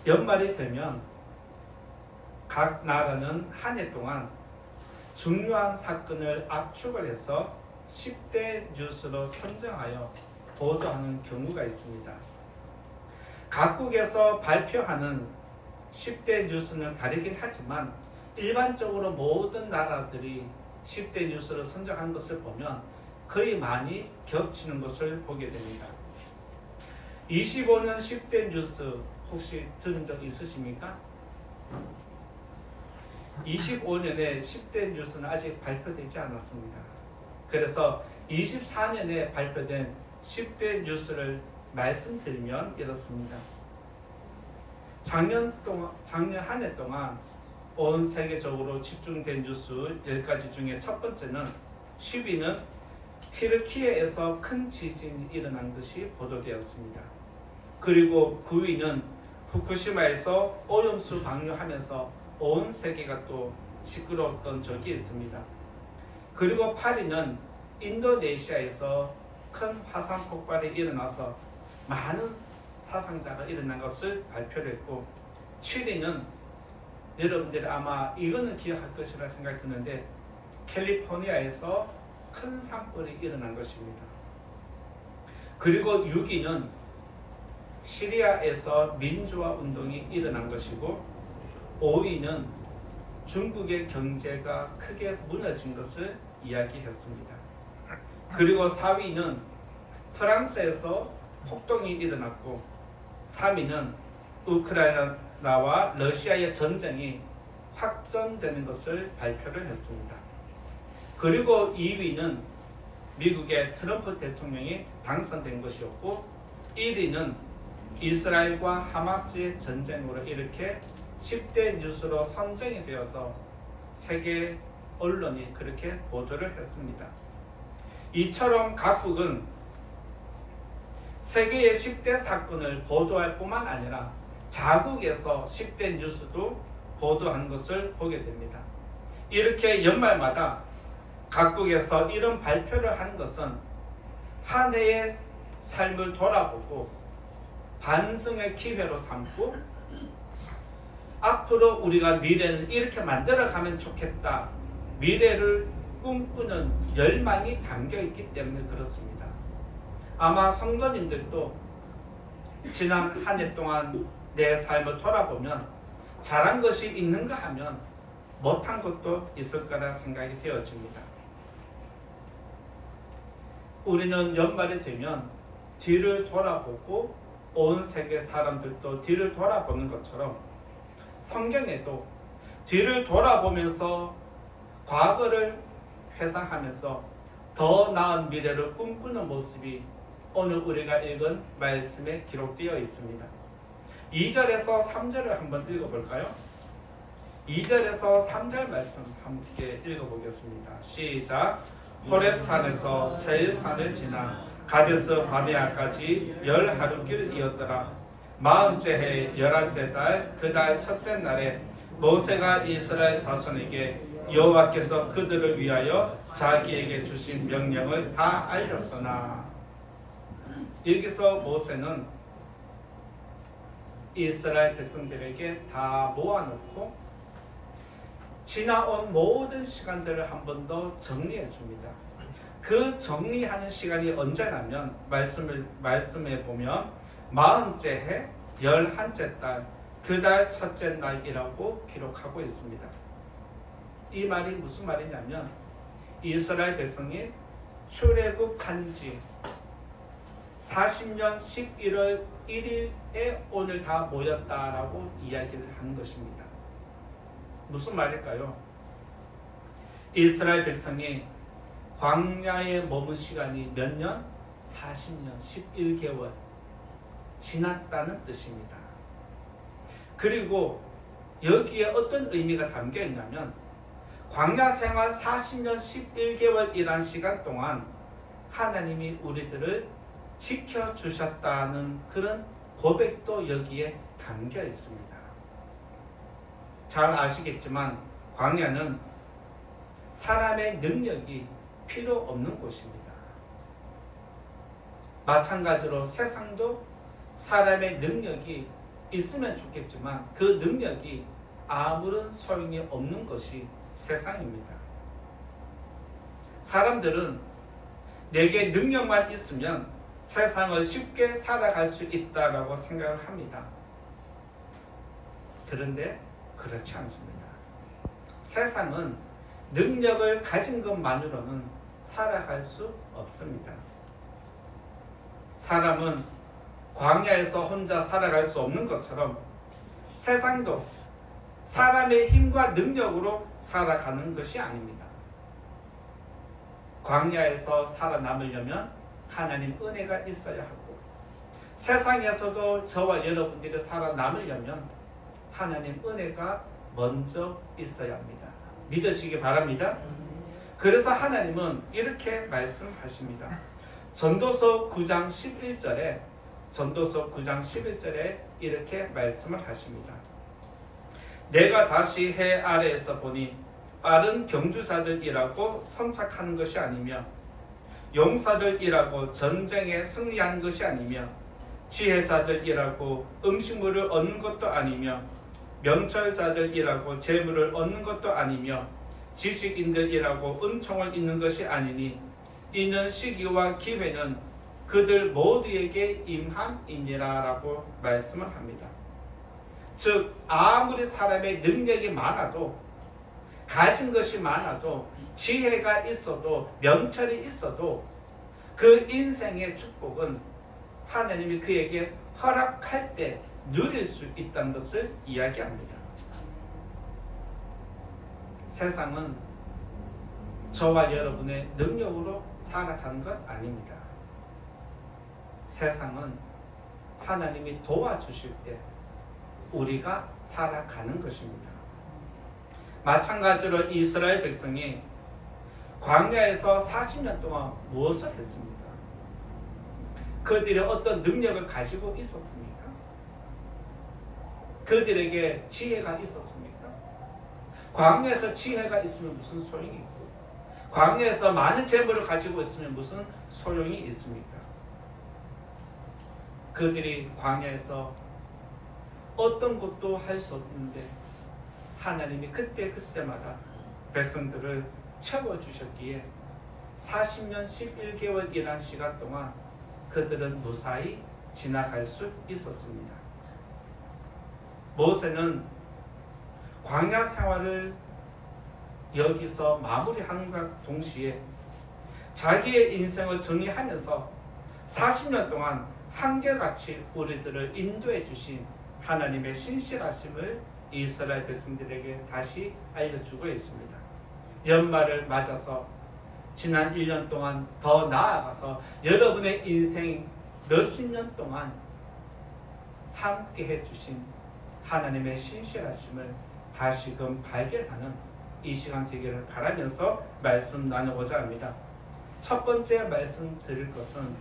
연말이 되면 각 나라는 한 해 동안 중요한 사건을 압축을 해서 10대 뉴스로 선정하여 보도하는 경우가 있습니다. 각국에서 발표하는 10대 뉴스는 다르긴 하지만 일반적으로 모든 나라들이 10대 뉴스를 선정한 것을 보면 거의 많이 겹치는 것을 보게 됩니다. 25년 10대 뉴스 혹시 들은 적 있으십니까? 25년에 10대 뉴스는 아직 발표되지 않았습니다. 그래서 24년에 발표된 10대 뉴스를 말씀드리면 이렇습니다. 작년 한 해 동안 온 세계적으로 집중된 뉴스 10가지 중에 첫 번째는 10위는 튀르키예에서 큰 지진이 일어난 것이 보도되었습니다. 그리고 9위는 후쿠시마에서 오염수 방류하면서 온 세계가 또 시끄러웠던 적이 있습니다. 그리고 8위는 인도네시아에서 큰 화산 폭발이 일어나서 많은 사상자가 일어난 것을 발표를 했고, 7위는 여러분들이 아마 이거는 기억할 것이라 생각이 드는데 캘리포니아에서 큰 산불이 일어난 것입니다. 그리고 6위는 시리아에서 민주화 운동이 일어난 것이고, 5위는 중국의 경제가 크게 무너진 것을 이야기했습니다. 그리고 4위는 프랑스에서 폭동이 일어났고, 3위는 우크라이나와 러시아의 전쟁이 확전되는 것을 발표를 했습니다. 그리고 2위는 미국의 트럼프 대통령이 당선된 것이었고, 1위는 이스라엘과 하마스의 전쟁으로 이렇게 10대 뉴스로 선정이 되어서 세계 언론이 그렇게 보도를 했습니다. 이처럼 각국은 세계의 10대 사건을 보도할 뿐만 아니라 자국에서 10대 뉴스도 보도한 것을 보게 됩니다. 이렇게 연말마다 각국에서 이런 발표를 하는 것은 한 해의 삶을 돌아보고 반성의 기회로 삼고 앞으로 우리가 미래는 이렇게 만들어가면 좋겠다, 미래를 꿈꾸는 열망이 담겨있기 때문에 그렇습니다. 아마 성도님들도 지난 한 해 동안 내 삶을 돌아보면 잘한 것이 있는가 하면 못한 것도 있을 거라 생각이 되어집니다. 우리는 연말이 되면 뒤를 돌아보고 온 세계 사람들도 뒤를 돌아보는 것처럼 성경에도 뒤를 돌아보면서 과거를 회상하면서 더 나은 미래를 꿈꾸는 모습이 오늘 우리가 읽은 말씀에 기록되어 있습니다. 2절에서 3절을 한번 읽어볼까요? 2절에서 3절 말씀 함께 읽어보겠습니다. 시작. 호렙산에서 세일산을 지나 가데스 바네아까지 10하루길이었더라. 40째 해 11째 달 그 달 첫째 날에 모세가 이스라엘 자손에게 여호와께서 그들을 위하여 자기에게 주신 명령을 다 알렸으나, 여기서 모세는 이스라엘 백성들에게 다 모아놓고 지나온 모든 시간들을 한 번 더 정리해 줍니다. 그 정리하는 시간이 언제냐면 말씀에 보면 40째 해 11째 달 그 달 첫째 날이라고 기록하고 있습니다. 이 말이 무슨 말이냐면 이스라엘 백성이 출애굽한 지 40년 11월 1일에 오늘 다 모였다라고 이야기를 하는 것입니다. 무슨 말일까요? 이스라엘 백성이 광야에 머문 시간이 몇 년? 40년 11개월 지났다는 뜻입니다. 그리고 여기에 어떤 의미가 담겨 있냐면 광야 생활 40년 11개월이란 시간 동안 하나님이 우리들을 지켜주셨다는 그런 고백도 여기에 담겨 있습니다. 잘 아시겠지만 광야는 사람의 능력이 필요 없는 곳입니다. 마찬가지로 세상도 사람의 능력이 있으면 좋겠지만 그 능력이 아무런 소용이 없는 것이 세상입니다. 사람들은 내게 능력만 있으면 세상을 쉽게 살아갈 수 있다라고 생각을 합니다. 그런데 그렇지 않습니다. 세상은 능력을 가진 것만으로는 살아갈 수 없습니다. 사람은 광야에서 혼자 살아갈 수 없는 것처럼 세상도 사람의 힘과 능력으로 살아가는 것이 아닙니다. 광야에서 살아남으려면 하나님 은혜가 있어야 하고, 세상에서도 저와 여러분들이 살아남으려면 하나님 은혜가 먼저 있어야 합니다. 믿으시기 바랍니다. 그래서 하나님은 이렇게 말씀하십니다. 전도서 9장 11절에 이렇게 말씀을 하십니다. 내가 다시 해 아래에서 보니 빠른 경주자들이라고 선착하는 것이 아니며 용사들이라고 전쟁에 승리한 것이 아니며 지혜자들이라고 음식물을 얻는 것도 아니며 명철자들이라고 재물을 얻는 것도 아니며 지식인들이라고 은총을 입는 것이 아니니 이는 시기와 기회는 그들 모두에게 임함이니라 라고 말씀을 합니다. 즉 아무리 사람의 능력이 많아도, 가진 것이 많아도, 지혜가 있어도, 명철이 있어도 그 인생의 축복은 하나님이 그에게 허락할 때 누릴 수 있다는 것을 이야기합니다. 세상은 저와 여러분의 능력으로 살아가는 것 아닙니다. 세상은 하나님이 도와주실 때 우리가 살아가는 것입니다. 마찬가지로 이스라엘 백성이 광야에서 40년 동안 무엇을 했습니까? 그들이 어떤 능력을 가지고 있었습니까? 그들에게 지혜가 있었습니까? 광야에서 지혜가 있으면 무슨 소용이 있고, 광야에서 많은 재물을 가지고 있으면 무슨 소용이 있습니까? 그들이 광야에서 어떤 것도 할 수 없는데 하나님이 그때마다 백성들을 채워주셨기에 40년 11개월이라는 시간 동안 그들은 무사히 지나갈 수 있었습니다. 모세는 광야 생활을 여기서 마무리하는과 동시에 자기의 인생을 정리하면서 40년 동안 한결같이 우리들을 인도해 주신 하나님의 신실하심을 이스라엘 백성들에게 다시 알려주고 있습니다. 연말을 맞아서 지난 1년 동안 더 나아가서 여러분의 인생 몇십 년 동안 함께 해주신 하나님의 신실하심을 다시금 발견하는 이 시간 되기를 바라면서 말씀 나누고자 합니다. 첫 번째 말씀 드릴 것은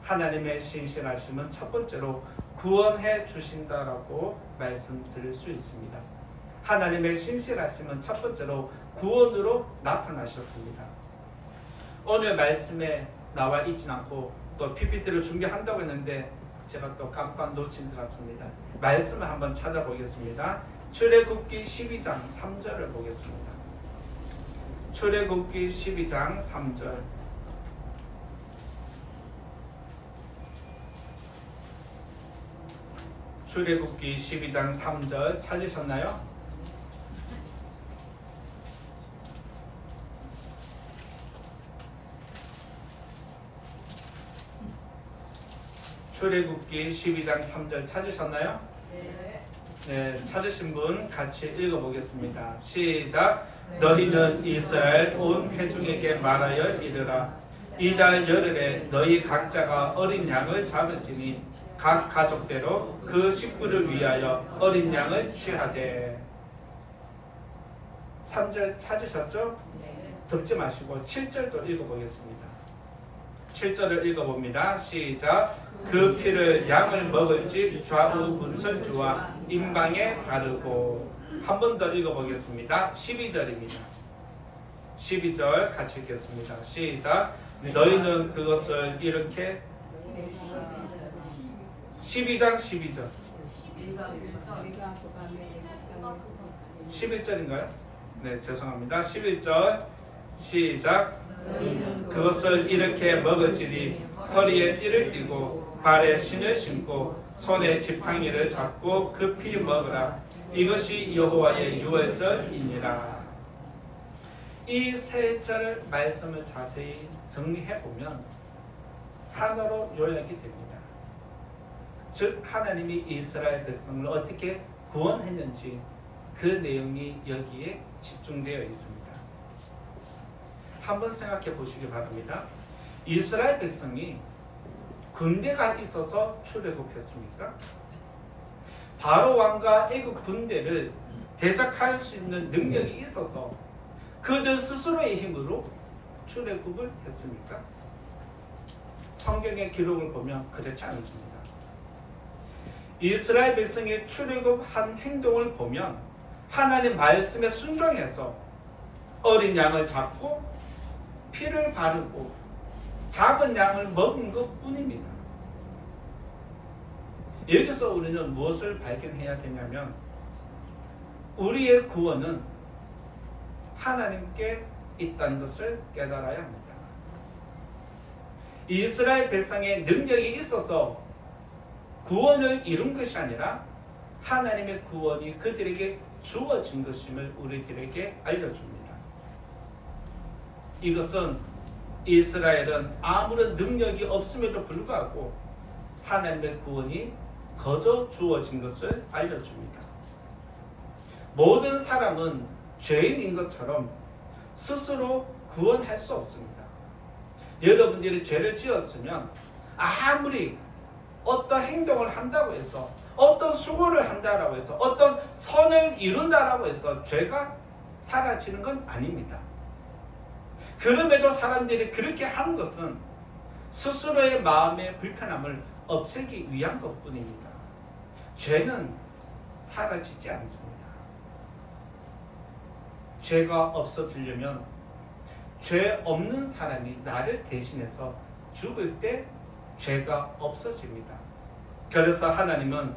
하나님의 신실하심은 첫 번째로 구원해 주신다라고 말씀드릴 수 있습니다. 하나님의 신실하심은 첫 번째로 구원으로 나타나셨습니다. 오늘 말씀에 나와 있진 않고 또 PPT를 준비한다고 했는데 제가 또 깜빡 놓친 것 같습니다. 말씀을 한번 찾아보겠습니다. 출애굽기 12장 3절을 보겠습니다. 출애굽기 12장 3절. 출애굽기 12장 3절 찾으셨나요? 출애굽기 12장 3절 찾으셨나요? 네, 찾으신 분 같이 읽어보겠습니다. 시작. 너희는 이스라엘 온 회중에게 말하여 이르라. 이달 열흘에 너희 각자가 어린 양을 잡을지니 각 가족대로 그 식구를 위하여 어린 양을 취하되. 3절 찾으셨죠? 덮지 마시고 7절도 읽어보겠습니다. 7절을 읽어봅니다. 시작. 그 피를 양을 먹을 집 좌우 문설주와 임방에 바르고. 한 번 더 읽어보겠습니다. 12절입니다. 12절 같이 읽겠습니다. 시작. 너희는 그것을 이렇게 12장 12절 11절인가요? 네, 죄송합니다. 11절 시작. 그것을 이렇게 먹을지니 허리에 띠를 띠고 발에 신을 신고 손에 지팡이를 잡고 급히 먹으라. 이것이 여호와의 유월절이니라. 이 세 절 말씀을 자세히 정리해 보면 하나로 요약이 됩니다. 즉 하나님이 이스라엘 백성을 어떻게 구원했는지 그 내용이 여기에 집중되어 있습니다. 한번 생각해 보시기 바랍니다. 이스라엘 백성이 군대가 있어서 출애굽했습니까? 바로 왕과 애굽 군대를 대적할 수 있는 능력이 있어서 그들 스스로의 힘으로 출애굽을 했습니까? 성경의 기록을 보면 그렇지 않습니다. 이스라엘 백성이 출애굽한 행동을 보면 하나님 말씀에 순종해서 어린 양을 잡고 피를 바르고 작은 양을 먹은 것뿐입니다. 여기서 우리는 무엇을 발견해야 되냐면 우리의 구원은 하나님께 있다는 것을 깨달아야 합니다. 이스라엘 백성의 능력이 있어서 구원을 이룬 것이 아니라 하나님의 구원이 그들에게 주어진 것임을 우리들에게 알려줍니다. 이것은 이스라엘은 아무런 능력이 없음에도 불구하고 하나님의 구원이 거저 주어진 것을 알려줍니다. 모든 사람은 죄인인 것처럼 스스로 구원할 수 없습니다. 여러분들이 죄를 지었으면 아무리 어떤 행동을 한다고 해서 어떤 수고를 한다고 해서 어떤 선을 이룬다고 해서 죄가 사라지는 건 아닙니다. 그럼에도 사람들이 그렇게 하는 것은 스스로의 마음의 불편함을 없애기 위한 것뿐입니다. 죄는 사라지지 않습니다. 죄가 없어지려면 죄 없는 사람이 나를 대신해서 죽을 때 죄가 없어집니다. 그래서 하나님은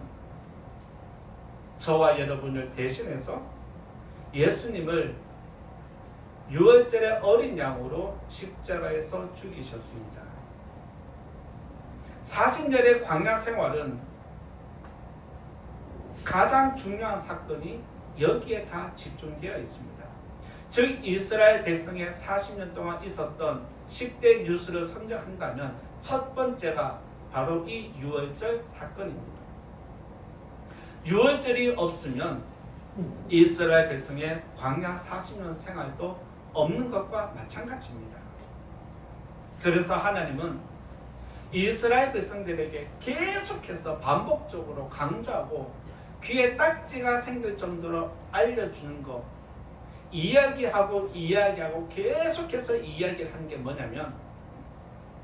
저와 여러분을 대신해서 예수님을 유월절의 어린 양으로 십자가에서 죽이셨습니다. 40년의 광야 생활은 가장 중요한 사건이 여기에 다 집중되어 있습니다. 즉 이스라엘 백성의 40년 동안 있었던 10대 뉴스를 선정한다면 첫 번째가 바로 이 유월절 사건입니다. 유월절이 없으면 이스라엘 백성의 광야 40년 생활도 없는 것과 마찬가지입니다. 그래서 하나님은 이스라엘 백성들에게 계속해서 반복적으로 강조하고 귀에 딱지가 생길 정도로 알려주는 것, 이야기하고 계속해서 이야기를 하는 게 뭐냐면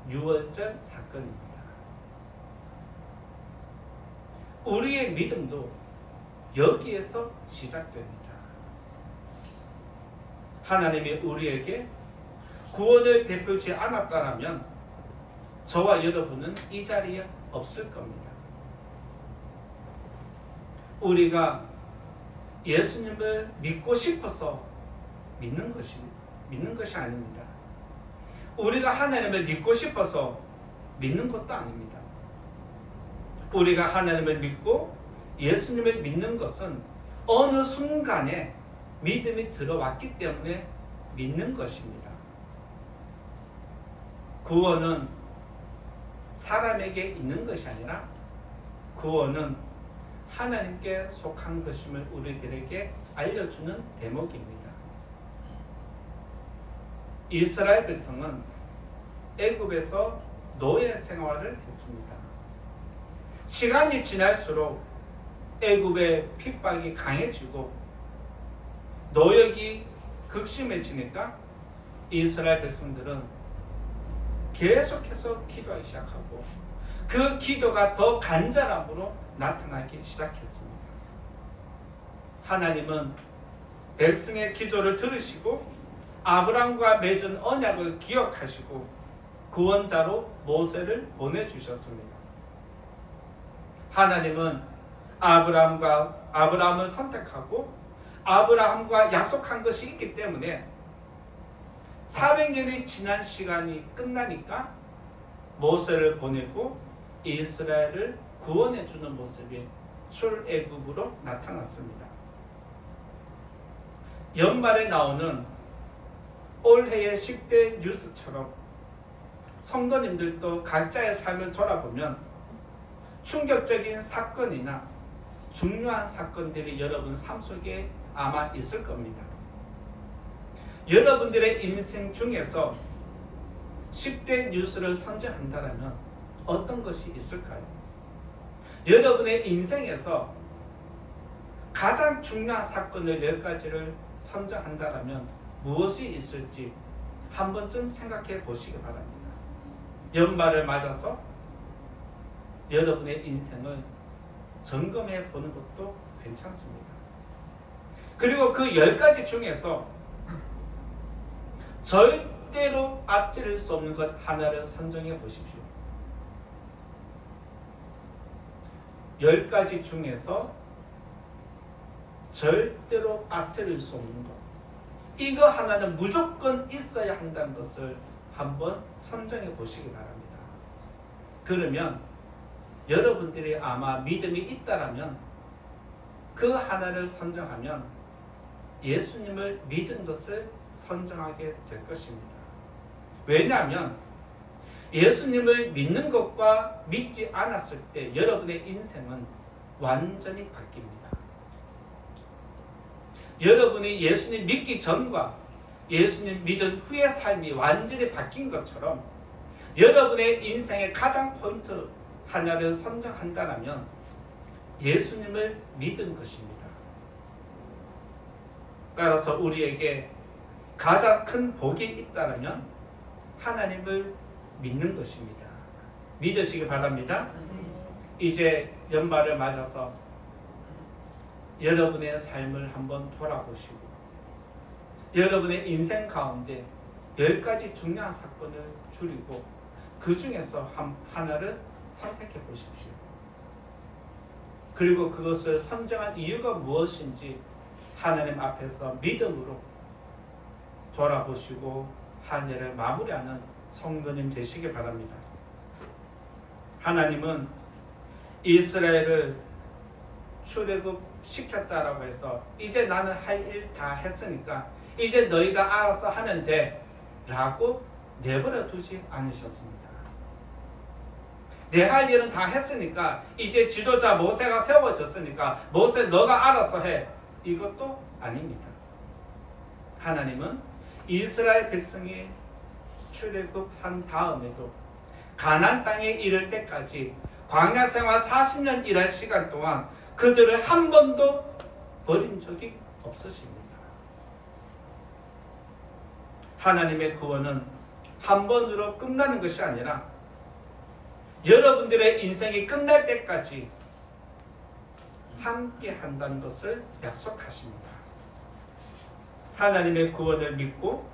유월절 사건입니다. 우리의 믿음도 여기에서 시작됩니다. 하나님이 우리에게 구원을 베풀지 않았다면 저와 여러분은 이 자리에 없을 겁니다. 우리가 예수님을 믿고 싶어서 믿는 것이 아닙니다. 우리가 하나님을 믿고 싶어서 믿는 것도 아닙니다. 우리가 하나님을 믿고 예수님을 믿는 것은 어느 순간에 믿음이 들어왔기 때문에 믿는 것입니다. 구원은 사람에게 있는 것이 아니라 구원은 하나님께 속한 것임을 우리들에게 알려주는 대목입니다. 이스라엘 백성은 애굽에서 노예 생활을 했습니다. 시간이 지날수록 애굽의 핍박이 강해지고 노역이 극심해지니까 이스라엘 백성들은 계속해서 기도하기 시작하고 그 기도가 더 간절함으로 나타나기 시작했습니다. 하나님은 백성의 기도를 들으시고 아브라함과 맺은 언약을 기억하시고 구원자로 모세를 보내주셨습니다. 하나님은 아브라함을 선택하고 아브라함과 약속한 것이 있기 때문에 400년이 지난 시간이 끝나니까 모세를 보내고 이스라엘을 구원해 주는 모습이 출애굽으로 나타났습니다. 연말에 나오는 올해의 10대 뉴스처럼 성도님들도 각자의 삶을 돌아보면 충격적인 사건이나 중요한 사건들이 여러분 삶 속에 아마 있을 겁니다. 여러분들의 인생 중에서 10대 뉴스를 선정한다면 어떤 것이 있을까요? 여러분의 인생에서 가장 중요한 사건을 10가지를 선정한다면 무엇이 있을지 한 번쯤 생각해 보시기 바랍니다. 연말을 맞아서 여러분의 인생을 점검해 보는 것도 괜찮습니다. 그리고 그 10가지 중에서 절대로 빠뜨릴 수 없는 것 하나를 선정해 보십시오. 10가지 중에서 절대로 빠뜨릴 수 없는 것, 이거 하나는 무조건 있어야 한다는 것을 한번 선정해 보시기 바랍니다. 그러면 여러분들이 아마 믿음이 있다라면 그 하나를 선정하면 예수님을 믿은 것을 선정하게 될 것입니다. 왜냐하면 예수님을 믿는 것과 믿지 않았을 때 여러분의 인생은 완전히 바뀝니다. 여러분이 예수님 믿기 전과 예수님 믿은 후의 삶이 완전히 바뀐 것처럼 여러분의 인생의 가장 포인트 하나를 선정한다면 예수님을 믿은 것입니다. 따라서 우리에게 가장 큰 복이 있다면 하나님을 믿는 것입니다. 믿으시기 바랍니다. 이제 연말을 맞아서 여러분의 삶을 한번 돌아보시고 여러분의 인생 가운데 10가지 중요한 사건을 줄이고 그 중에서 하나를 선택해 보십시오. 그리고 그것을 선정한 이유가 무엇인지 하나님 앞에서 믿음으로 돌아보시고 한 해를 마무리하는 성도님 되시기 바랍니다. 하나님은 이스라엘을 출애굽 시켰다라고 해서 이제 나는 할 일 다 했으니까 이제 너희가 알아서 하면 돼 라고 내버려 두지 않으셨습니다. 내 할 일은 다 했으니까 이제 지도자 모세가 세워졌으니까 모세 너가 알아서 해, 이것도 아닙니다. 하나님은 이스라엘 백성이 출애굽한 다음에도 가나안 땅에 이를 때까지 광야 생활 40년 일할 시간 동안 그들을 한 번도 버린 적이 없으십니다. 하나님의 구원은 한 번으로 끝나는 것이 아니라 여러분들의 인생이 끝날 때까지 함께 한다는 것을 약속하십니다. 하나님의 구원을 믿고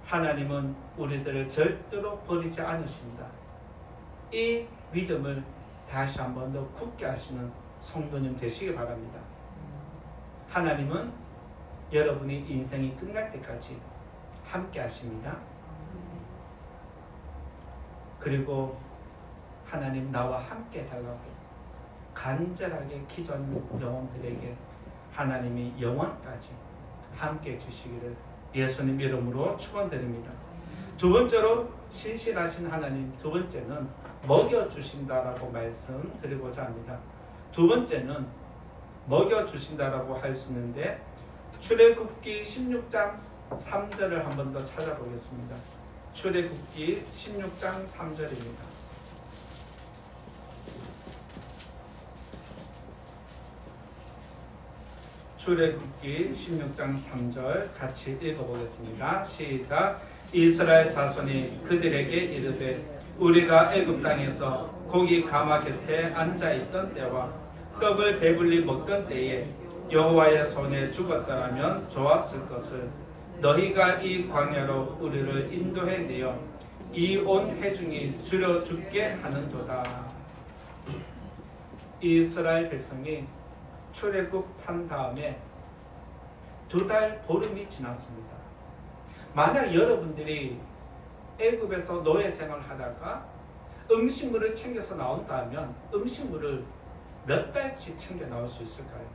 하나님은 우리들을 절대로 버리지 않으신다. 이 믿음을 다시 한 번 더 굳게 하시는 성도님 되시기 바랍니다. 하나님은 여러분이 인생이 끝날 때까지 함께 하십니다. 그리고 하나님 나와 함께 해달라고 간절하게 기도하는 영혼들에게 하나님이 영원까지 함께 해주시기를 예수님 이름으로 축원드립니다. 두 번째로 신실하신 하나님, 두 번째는 먹여주신다라고 말씀드리고자 합니다. 두 번째는 먹여주신다라고 할 수 있는데 출애굽기 16장 3절을 한 번 더 찾아보겠습니다. 출애굽기 16장 3절입니다. 출애굽기 16장 3절 같이 읽어보겠습니다. 시작. 이스라엘 자손이 그들에게 이르되 우리가 애굽 땅에서 고기 가마 곁에 앉아있던 때와 떡을 배불리 먹던 때에 여호와의 손에 죽었더라면 좋았을 것을 너희가 이 광야로 우리를 인도해 내어 이 온 회중이 줄여 죽게 하는도다. 이스라엘 백성이 출애굽한 다음에 2달 보름이 지났습니다. 만약 여러분들이 애굽에서 노예 생활을 하다가 음식물을 챙겨서 나온다면 음식물을 몇 달치 챙겨 나올 수 있을까요?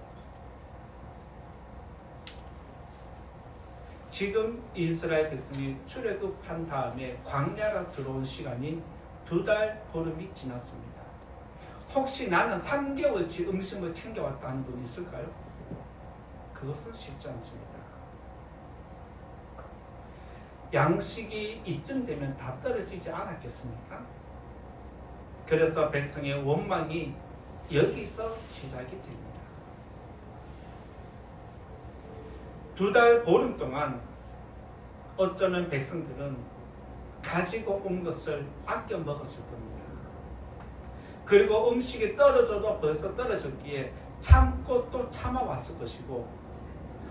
지금 이스라엘 백성이 출애굽한 다음에 광야로 들어온 시간이 2달 보름이 지났습니다. 혹시 나는 3개월치 음식을 챙겨왔다는 분 있을까요? 그것은 쉽지 않습니다. 양식이 이쯤 되면 다 떨어지지 않았겠습니까? 그래서 백성의 원망이 여기서 시작이 됩니다. 2달 보름 동안 어쩌면 백성들은 가지고 온 것을 아껴 먹었을 겁니다. 그리고 음식이 떨어져도 벌써 떨어졌기에 참고 또 참아왔을 것이고,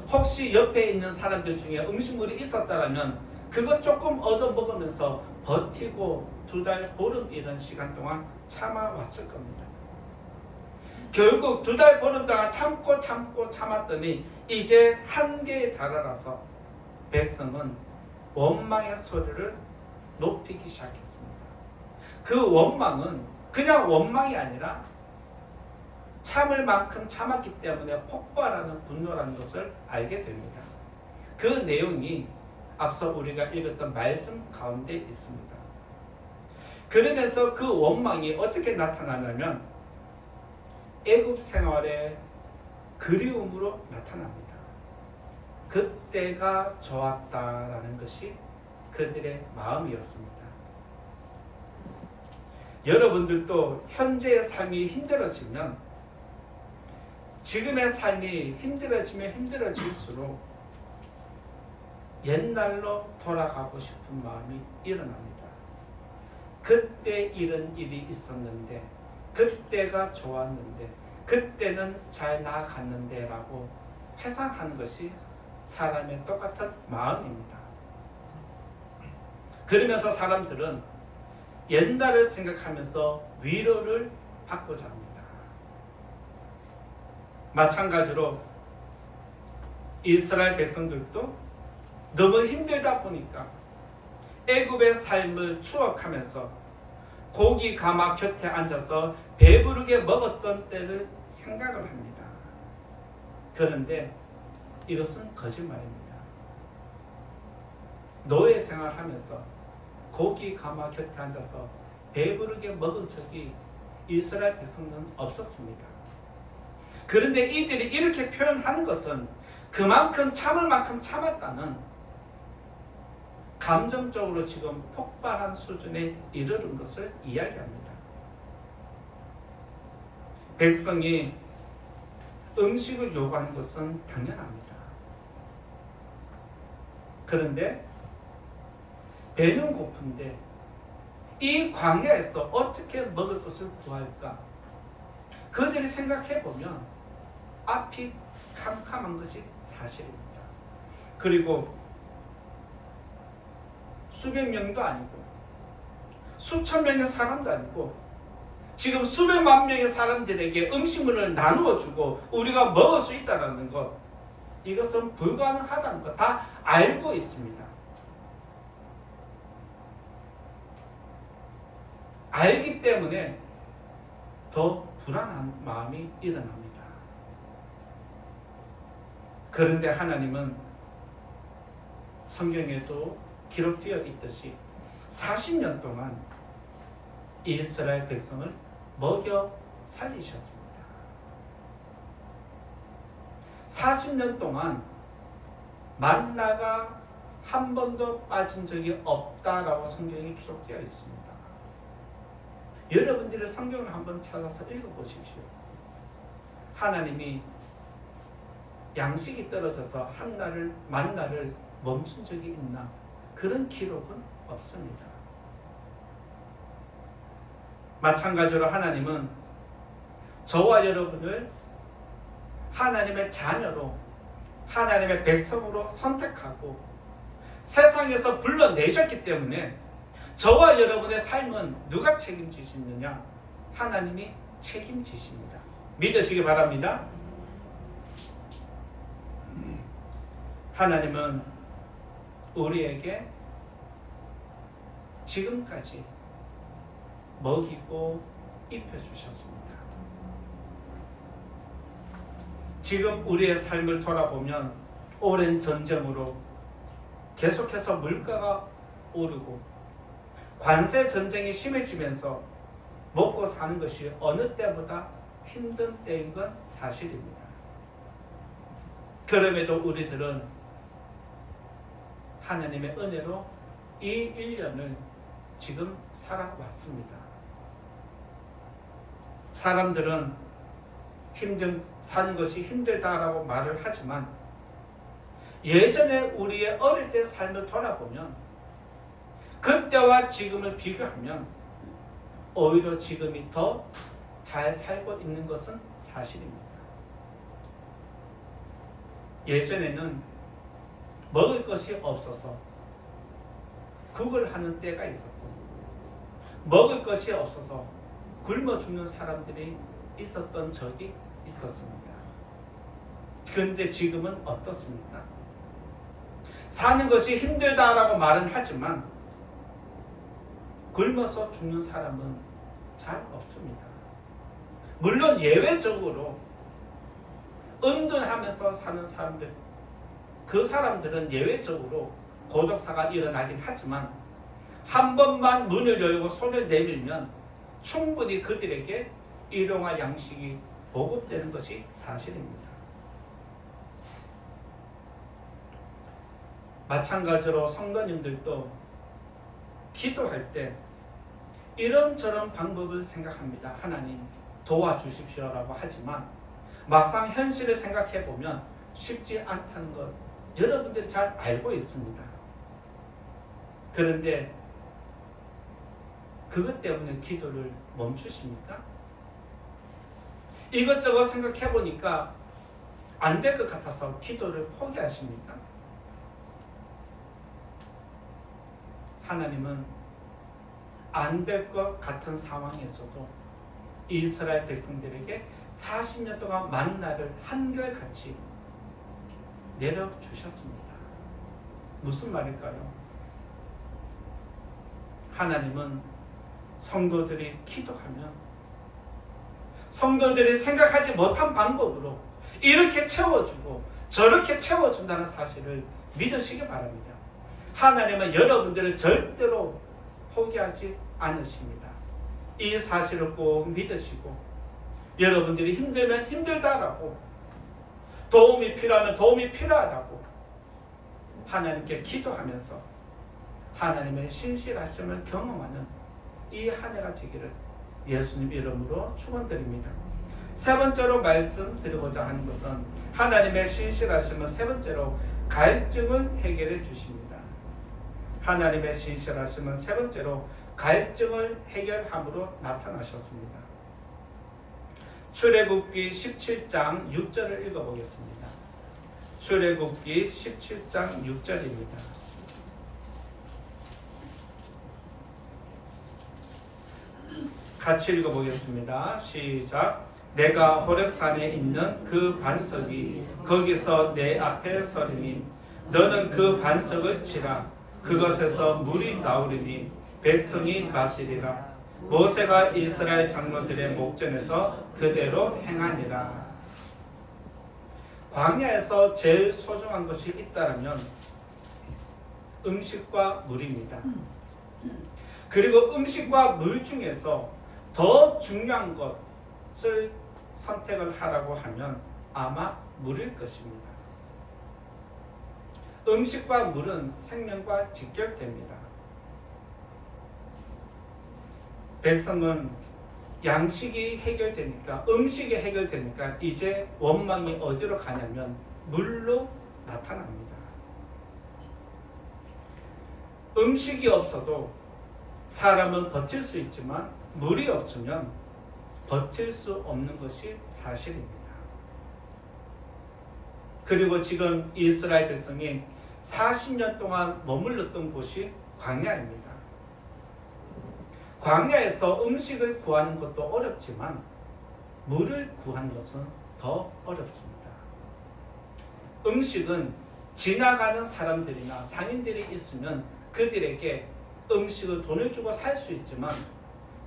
혹시 옆에 있는 사람들 중에 음식물이 있었다면 그것 조금 얻어 먹으면서 버티고 2달 보름 이런 시간 동안 참아왔을 겁니다. 결국 2달 보름 동안 참고 참았더니 이제 한계에 달아나서 백성은 원망의 소리를 높이기 시작했습니다. 그 원망은 그냥 원망이 아니라 참을 만큼 참았기 때문에 폭발하는 분노라는 것을 알게 됩니다. 그 내용이 앞서 우리가 읽었던 말씀 가운데 있습니다. 그러면서 그 원망이 어떻게 나타나냐면 애굽 생활의 그리움으로 나타납니다. 그때가 좋았다라는 것이 그들의 마음이었습니다. 여러분들도 현재의 삶이 힘들어지면, 지금의 삶이 힘들어지면 힘들어질수록 옛날로 돌아가고 싶은 마음이 일어납니다. 그때 이런 일이 있었는데, 그때가 좋았는데, 그때는 잘 나아갔는데 라고 회상하는 것이 사람의 똑같은 마음입니다. 그러면서 사람들은 옛날을 생각하면서 위로를 받고자 합니다. 마찬가지로 이스라엘 백성들도 너무 힘들다 보니까 애굽의 삶을 추억하면서 고기 가마 곁에 앉아서 배부르게 먹었던 때를 생각을 합니다. 그런데 이것은 거짓말입니다. 노예 생활하면서 고기 가마 곁에 앉아서 배부르게 먹은 적이 이스라엘 백성은 없었습니다. 그런데 이들이 이렇게 표현하는 것은 그만큼 참을 만큼 참았다는, 감정적으로 지금 폭발한 수준에 이르는 것을 이야기합니다. 백성이 음식을 요구하는 것은 당연합니다. 그런데 배는 고픈데 이 광야에서 어떻게 먹을 것을 구할까? 그들이 생각해보면 앞이 캄캄한 것이 사실입니다. 그리고 수백 명도 아니고 수천 명의 사람도 아니고 지금 수백만 명의 사람들에게 음식물을 나누어 주고 우리가 먹을 수 있다는 것, 이것은 불가능하다는 것 다 알고 있습니다. 알기 때문에 더 불안한 마음이 일어납니다. 그런데 하나님은 성경에도 기록되어 있듯이 40년 동안 이스라엘 백성을 먹여 살리셨습니다. 40년 동안 만나가 한 번도 빠진 적이 없다라고 성경에 기록되어 있습니다. 여러분들의 성경을 한번 찾아서 읽어보십시오. 하나님이 양식이 떨어져서 만나를 멈춘 적이 있나? 그런 기록은 없습니다. 마찬가지로 하나님은 저와 여러분을 하나님의 자녀로, 하나님의 백성으로 선택하고 세상에서 불러내셨기 때문에 저와 여러분의 삶은 누가 책임지시느냐? 하나님이 책임지십니다. 믿으시기 바랍니다. 하나님은 우리에게 지금까지 먹이고 입혀주셨습니다. 지금 우리의 삶을 돌아보면 오랜 전쟁으로 계속해서 물가가 오르고 관세 전쟁이 심해지면서 먹고 사는 것이 어느 때보다 힘든 때인 건 사실입니다. 그럼에도 우리들은 하나님의 은혜로 이 1년을 지금 살아왔습니다. 사람들은 사는 것이 힘들다라고 말을 하지만 예전에 우리의 어릴 때 삶을 돌아보면 그때와 지금을 비교하면 오히려 지금이 더 잘 살고 있는 것은 사실입니다. 예전에는 먹을 것이 없어서 구걸하는 때가 있었고 먹을 것이 없어서 굶어 죽는 사람들이 있었던 적이 있었습니다. 그런데 지금은 어떻습니까? 사는 것이 힘들다라고 말은 하지만 굶어서 죽는 사람은 잘 없습니다. 물론 예외적으로 은둔하면서 사는 사람들, 그 사람들은 예외적으로 고독사가 일어나긴 하지만 한 번만 문을 열고 손을 내밀면 충분히 그들에게 일용할 양식이 보급되는 것이 사실입니다. 마찬가지로 성도님들도 기도할 때 이런저런 방법을 생각합니다. 하나님 도와주십시오라고 하지만 막상 현실을 생각해 보면 쉽지 않다는 것 여러분들이 잘 알고 있습니다. 그런데 그것 때문에 기도를 멈추십니까? 이것저것 생각해 보니까 안 될 것 같아서 기도를 포기하십니까? 하나님은 안 될 것 같은 상황에서도 이스라엘 백성들에게 40년 동안 만나를 한결같이 내려주셨습니다. 무슨 말일까요? 하나님은 성도들이 기도하면 성도들이 생각하지 못한 방법으로 이렇게 채워주고 저렇게 채워준다는 사실을 믿으시기 바랍니다. 하나님은 여러분들을 절대로 포기하지 않으십니다. 이 사실을 꼭 믿으시고 여러분들이 힘들면 힘들다라고 도움이 필요하면 도움이 필요하다고 하나님께 기도하면서 하나님의 신실하심을 경험하는 이 한 해가 되기를 예수님 이름으로 축원드립니다. 세 번째로 말씀드리고자 하는 것은 하나님의 신실하심은 세 번째로 갈증을 해결해 주십니다. 하나님의 신실하심은 세 번째로 갈증을 해결함으로 나타나셨습니다. 출애굽기 17장 6절을 읽어보겠습니다. 출애굽기 17장 6절입니다. 같이 읽어보겠습니다. 시작. 내가 호렙산에 있는 그 반석이 거기서 내 앞에 서리니 너는 그 반석을 치라. 그것에서 물이 나오리니 백성이 마시리라. 모세가 이스라엘 장로들의 목전에서 그대로 행하니라. 광야에서 제일 소중한 것이 있다면 음식과 물입니다. 그리고 음식과 물 중에서 더 중요한 것을 선택을 하라고 하면 아마 물일 것입니다. 음식과 물은 생명과 직결됩니다. 백성은 양식이 해결되니까, 음식이 해결되니까 이제 원망이 어디로 가냐면 물로 나타납니다. 음식이 없어도 사람은 버틸 수 있지만 물이 없으면 버틸 수 없는 것이 사실입니다. 그리고 지금 이스라엘 백성이 40년 동안 머물렀던 곳이 광야입니다. 광야에서 음식을 구하는 것도 어렵지만 물을 구하는 것은 더 어렵습니다. 음식은 지나가는 사람들이나 상인들이 있으면 그들에게 음식을 돈을 주고 살 수 있지만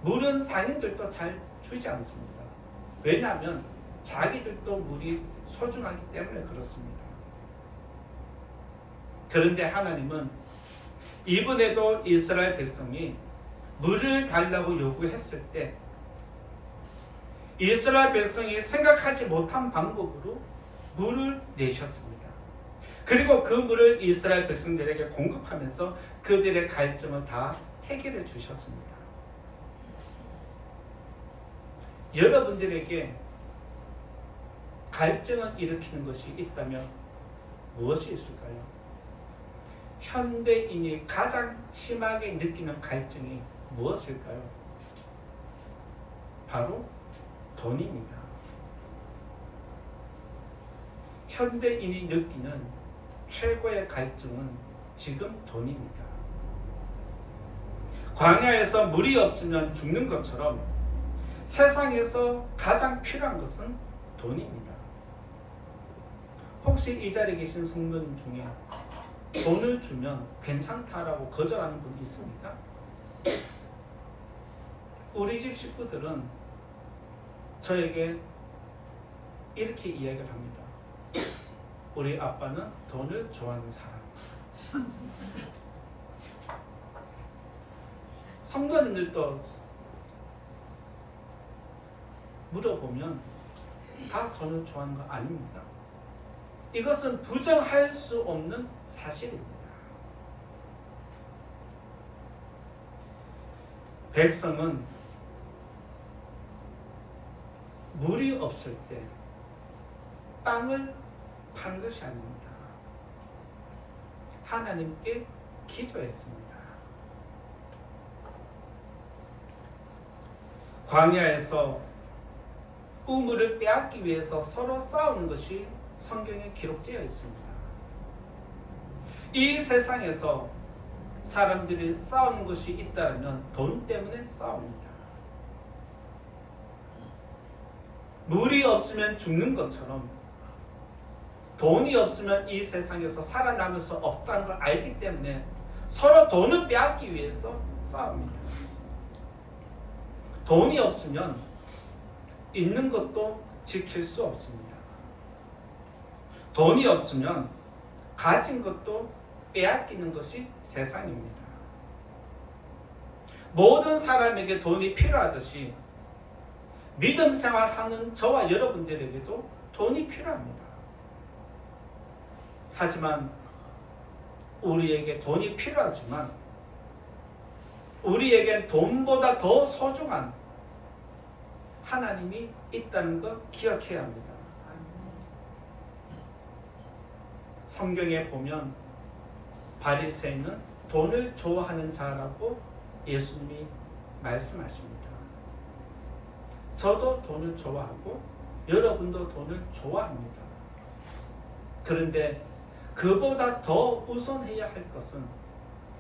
물은 상인들도 잘 주지 않습니다. 왜냐하면 자기들도 물이 소중하기 때문에 그렇습니다. 그런데 하나님은 이번에도 이스라엘 백성이 물을 달라고 요구했을 때 이스라엘 백성이 생각하지 못한 방법으로 물을 내셨습니다. 그리고 그 물을 이스라엘 백성들에게 공급하면서 그들의 갈증을 다 해결해 주셨습니다. 여러분들에게 갈증을 일으키는 것이 있다면 무엇이 있을까요? 현대인이 가장 심하게 느끼는 갈증이 무엇일까요? 바로 돈입니다. 현대인이 느끼는 최고의 갈증은 지금 돈입니다. 광야에서 물이 없으면 죽는 것처럼 세상에서 가장 필요한 것은 돈입니다. 혹시 이 자리에 계신 성도님 중에 돈을 주면 괜찮다라고 거절하는 분 있습니까? 우리 집 식구들은 저에게 이렇게 이야기를 합니다. 우리 아빠는 돈을 좋아하는 사람. 성도님들도 물어보면 다 돈을 좋아하는 거 아닙니다. 이것은 부정할 수 없는 사실입니다. 백성은 물이 없을 때 땅을 판 것이 아닙니다. 하나님께 기도했습니다. 광야에서 우물을 빼앗기 위해서 서로 싸우는 것이 성경에 기록되어 있습니다. 이 세상에서 사람들이 싸우는 것이 있다면 돈 때문에 싸웁니다. 물이 없으면 죽는 것처럼 돈이 없으면 이 세상에서 살아남을 수 없다는 걸 알기 때문에 서로 돈을 빼앗기 위해서 싸웁니다. 돈이 없으면 있는 것도 지킬 수 없습니다. 돈이 없으면 가진 것도 빼앗기는 것이 세상입니다. 모든 사람에게 돈이 필요하듯이 믿음 생활하는 저와 여러분들에게도 돈이 필요합니다. 하지만 우리에게 돈이 필요하지만 우리에겐 돈보다 더 소중한 하나님이 있다는 것 기억해야 합니다. 성경에 보면 바리새인은 돈을 좋아하는 자라고 예수님이 말씀하십니다. 저도 돈을 좋아하고 여러분도 돈을 좋아합니다. 그런데 그보다 더 우선해야 할 것은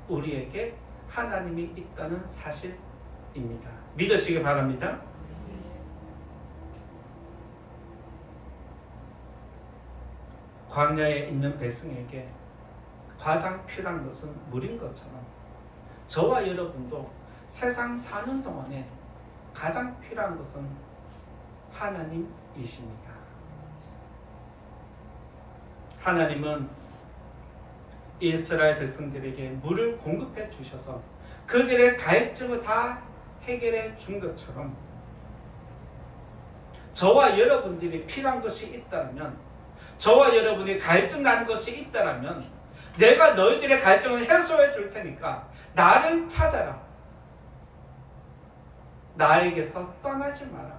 우리에게 하나님이 있다는 사실입니다. 믿으시기 바랍니다. 광야에 있는 백성에게 가장 필요한 것은 물인 것처럼 저와 여러분도 세상 사는 동안에 가장 필요한 것은 하나님이십니다. 하나님은 이스라엘 백성들에게 물을 공급해 주셔서 그들의 갈증을 다 해결해 준 것처럼 저와 여러분들이 필요한 것이 있다면 저와 여러분이 갈증 나는 것이 있다면 내가 너희들의 갈증을 해소해 줄 테니까 나를 찾아라. 나에게서 떠나지 마라.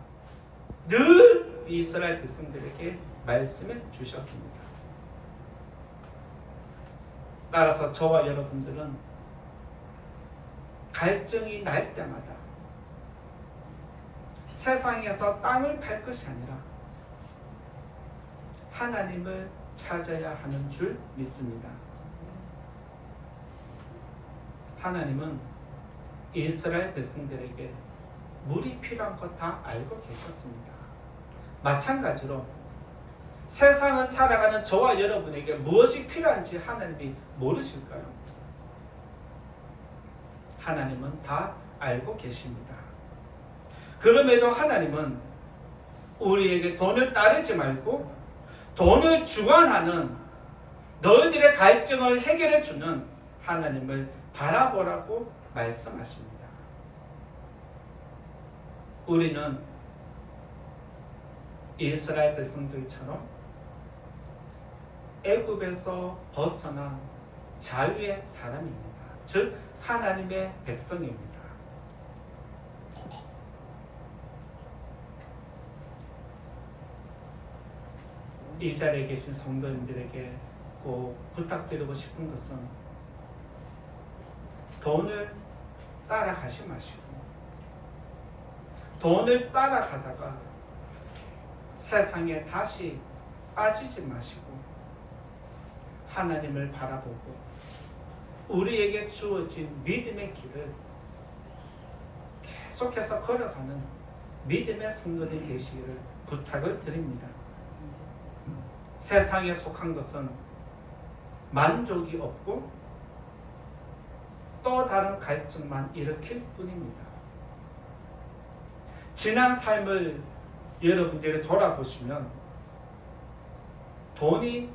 늘 이스라엘 백성들에게 말씀해 주셨습니다. 따라서 저와 여러분들은 갈증이 날 때마다 세상에서 땅을 팔 것이 아니라 하나님을 찾아야 하는 줄 믿습니다. 하나님은 이스라엘 백성들에게 물이 필요한 것 다 알고 계셨습니다. 마찬가지로 세상을 살아가는 저와 여러분에게 무엇이 필요한지 하나님이 모르실까요? 하나님은 다 알고 계십니다. 그럼에도 하나님은 우리에게 돈을 따르지 말고 돈을 주관하는 너희들의 갈증을 해결해 주는 하나님을 바라보라고 말씀하십니다. 우리는 이스라엘 백성들처럼 애굽에서 벗어난 자유의 사람입니다. 즉 하나님의 백성입니다. 이 자리에 계신 성도님들에게 꼭 부탁드리고 싶은 것은 돈을 따라가지 마시고 돈을 따라가다가 세상에 다시 빠지지 마시고 하나님을 바라보고 우리에게 주어진 믿음의 길을 계속해서 걸어가는 믿음의 성도들이 되시기를 부탁을 드립니다. 세상에 속한 것은 만족이 없고 또 다른 갈증만 일으킬 뿐입니다. 지난 삶을 여러분들이 돌아보시면 돈이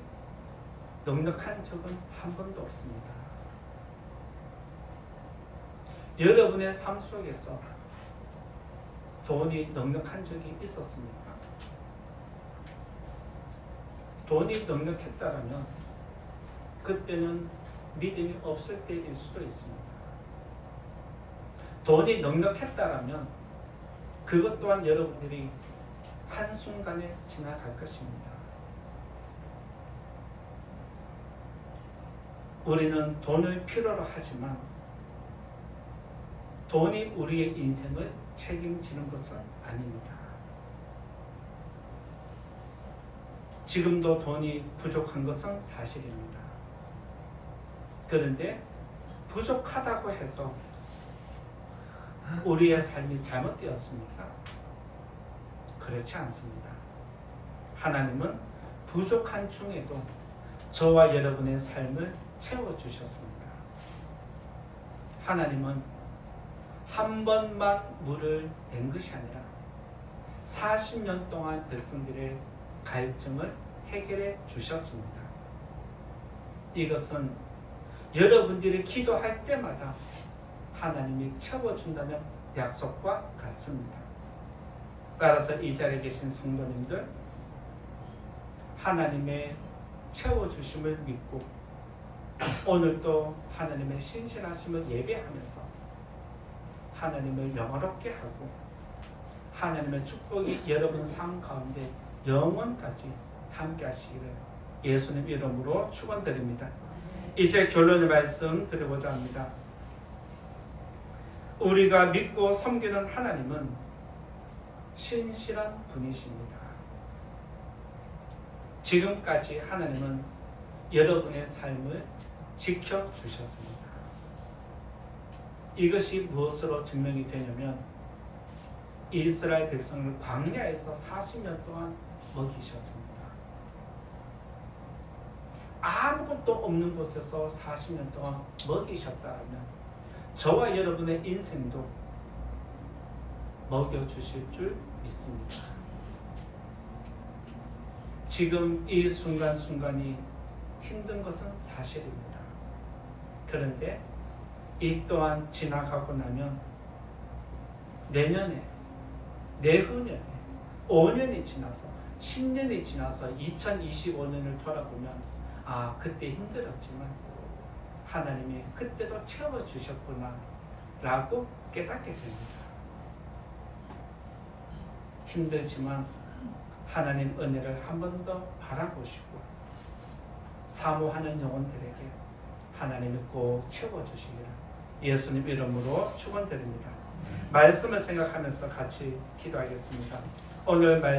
넉넉한 적은 한 번도 없습니다. 여러분의 삶 속에서 돈이 넉넉한 적이 있었습니까? 돈이 넉넉했다면 그때는 믿음이 없을 때일 수도 있습니다. 돈이 넉넉했다면 그것 또한 여러분들이 한순간에 지나갈 것입니다. 우리는 돈을 필요로 하지만 돈이 우리의 인생을 책임지는 것은 아닙니다. 지금도 돈이 부족한 것은 사실입니다. 그런데 부족하다고 해서 우리의 삶이 잘못되었습니까? 그렇지 않습니다. 하나님은 부족한 중에도 저와 여러분의 삶을 채워주셨습니다. 하나님은 한 번만 물을 낸 것이 아니라 40년 동안 백성들의 갈증을 해결해 주셨습니다. 이것은 여러분들이 기도할 때마다 하나님이 채워준다는 약속과 같습니다. 따라서 이 자리에 계신 성도님들, 하나님의 채워주심을 믿고 오늘도 하나님의 신실하심을 예배하면서 하나님을 영화롭게 하고 하나님의 축복이 여러분 삶 가운데 영원까지 함께 하시기를 예수님 이름으로 축원드립니다. 이제 결론의 말씀 드리고자 합니다. 우리가 믿고 섬기는 하나님은 신실한 분이십니다. 지금까지 하나님은 여러분의 삶을 지켜주셨습니다. 이것이 무엇으로 증명이 되냐면 이스라엘 백성을 광야에서 40년 동안 먹이셨습니다. 아무것도 없는 곳에서 40년 동안 먹이셨다면 저와 여러분의 인생도 먹여주실 줄 믿습니다. 지금 이 순간순간이 힘든 것은 사실입니다. 그런데 이 또한 지나가고 나면 내년에, 내후년에, 5년이 지나서 10년이 지나서 2025년을 돌아보면 그때 힘들었지만 하나님이 그때도 채워주셨구나 라고 깨닫게 됩니다. 힘들지만 하나님 은혜를 한 번 더 바라보시고 사모하는 영혼들에게 하나님이 꼭 채워주시기를 예수님 이름으로 축원드립니다. 말씀을 생각하면서 같이 기도하겠습니다. 오늘 말씀